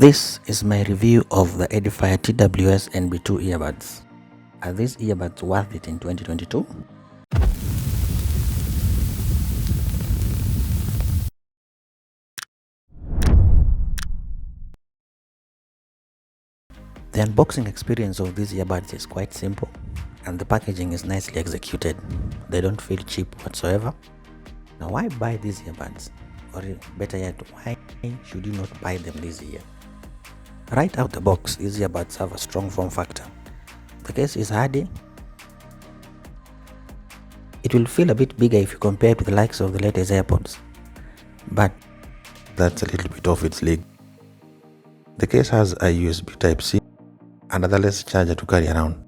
This is my review of the Edifier Tws Nb2 earbuds. Are these earbuds worth it in 2022? The unboxing experience of these earbuds is quite simple and the packaging is nicely executed. They don't feel cheap whatsoever. Now why buy these earbuds? Or better yet, why should you not buy them this year? Right out the box, these earbuds have a strong form factor. The case is hardy. It will feel a bit bigger if you compare it with the likes of the latest AirPods, but that's a little bit off its league. The case has a USB Type-C and a wireless charger to carry around.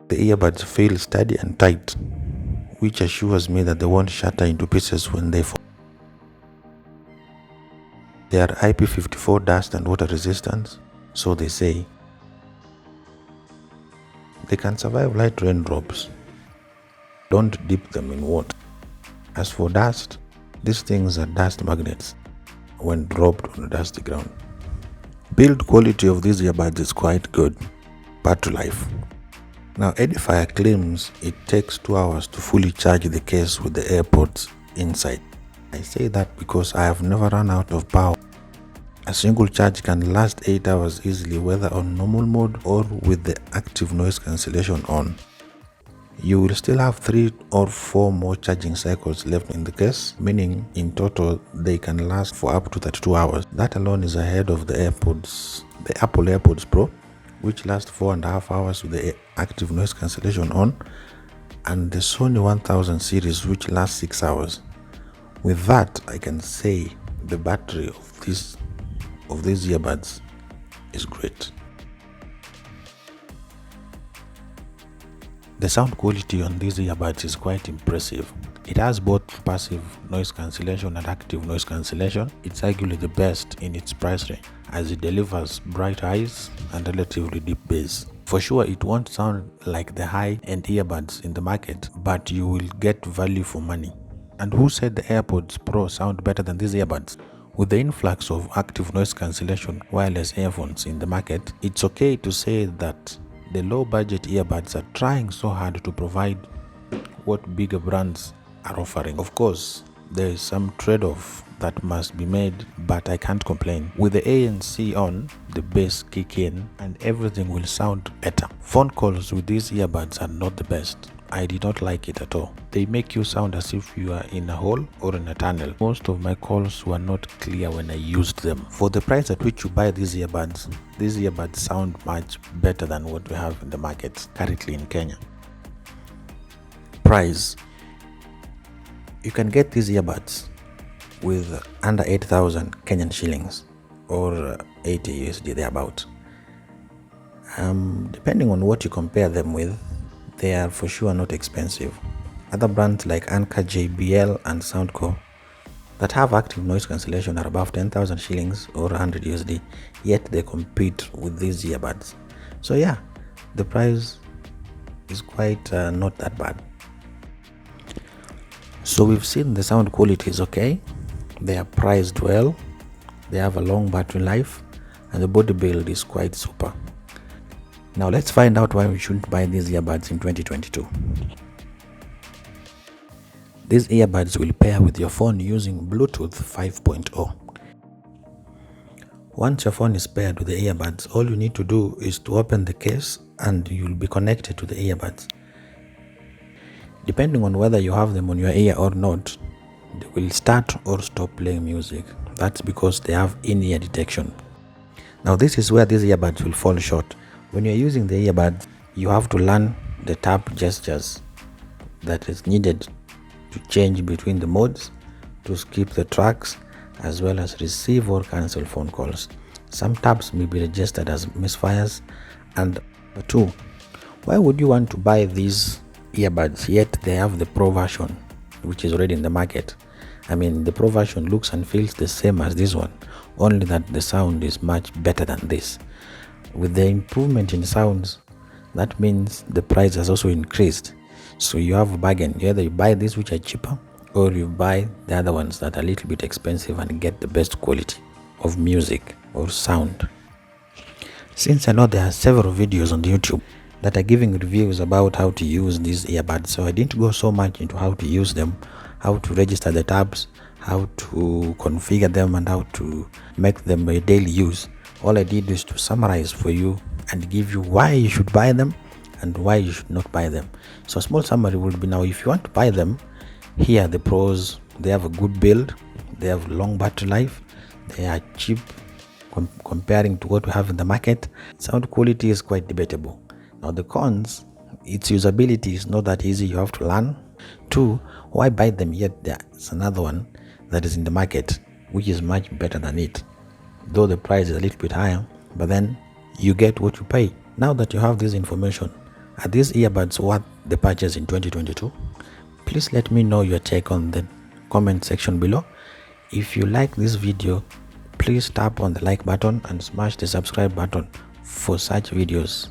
The earbuds feel steady and tight, which assures me that they won't shatter into pieces when they fall. They are IP54 dust and water resistant, so they say. They can survive light raindrops. Don't dip them in water. As for dust, these things are dust magnets when dropped on a dusty ground. Build quality of these earbuds is quite good. Battery life. Now Edifier claims it takes 2 hours to fully charge the case with the AirPods inside. I say that because I have never run out of power. A single charge can last 8 hours easily, whether on normal mode or with the active noise cancellation on. You will still have 3 or 4 more charging cycles left in the case, meaning in total they can last for up to 32 hours. That alone is ahead of the Apple AirPods Pro, which last 4.5 hours with the active noise cancellation on, and the Sony 1000 series, which lasts 6 hours. With that, I can say the battery of these earbuds is great. The sound quality on these earbuds is quite impressive. It has both passive noise cancellation and active noise cancellation. It's arguably the best in its price range, as it delivers bright highs and relatively deep bass. For sure, it won't sound like the high-end earbuds in the market, but you will get value for money. And who said the AirPods Pro sound better than these earbuds? With the influx of active noise cancellation wireless earphones in the market, it's okay to say that the low-budget earbuds are trying so hard to provide what bigger brands are offering. Of course, there is some trade-off that must be made, but I can't complain. With the ANC on, the bass kick in and everything will sound better. Phone calls with these earbuds are not the best. I did not like it at all. They make you sound as if you are in a hole or in a tunnel. Most of my calls were not clear when I used them. For the price at which you buy these earbuds sound much better than what we have in the market currently in Kenya. Price. You can get these earbuds with under 8,000 Kenyan shillings or 80 USD thereabout. Depending on what you compare them with, they are for sure not expensive. Other brands like Anker, JBL and Soundcore that have active noise cancellation are above 10,000 shillings or 100 USD, yet they compete with these earbuds. So yeah, the price is quite not that bad. So we've seen the sound quality is okay, they are priced well, they have a long battery life, and the body build is quite super. Now let's find out why we shouldn't buy these earbuds in 2022. These earbuds will pair with your phone using Bluetooth 5.0. Once your phone is paired with the earbuds, all you need to do is to open the case and you'll be connected to the earbuds. Depending on whether you have them on your ear or not, they will start or stop playing music. That's because they have in-ear detection. Now this is where these earbuds will fall short. When you're using the earbuds, you have to learn the tap gestures that is needed to change between the modes, to skip the tracks, as well as receive or cancel phone calls. Some taps may be registered as misfires. And 2, why would you want to buy these earbuds yet they have the Pro version, which is already in the market? I mean, the Pro version looks and feels the same as this one, only that the sound is much better than this. With the improvement in sounds, that means the price has also increased. So you have a bargain. Either you buy these which are cheaper or you buy the other ones that are a little bit expensive and get the best quality of music or sound. Since I know there are several videos on YouTube that are giving reviews about how to use these earbuds, so I didn't go so much into how to use them, how to register the tabs, how to configure them, and how to make them a daily use. All I did is to summarize for you and give you why you should buy them and why you should not buy them. So a small summary would be, now if you want to buy them, here are the pros. They have a good build, they have long battery life, they are cheap comparing to what we have in the market. Sound quality is quite debatable. Now the cons, its usability is not that easy, you have to learn. 2, why buy them? Yet there's another one that is in the market which is much better than it, though the price is a little bit higher, but then you get what you pay. Now that you have this information, are these earbuds worth the purchase in 2022? Please let me know your take on the comment section below. If you like this video, please tap on the like button and smash the subscribe button for such videos.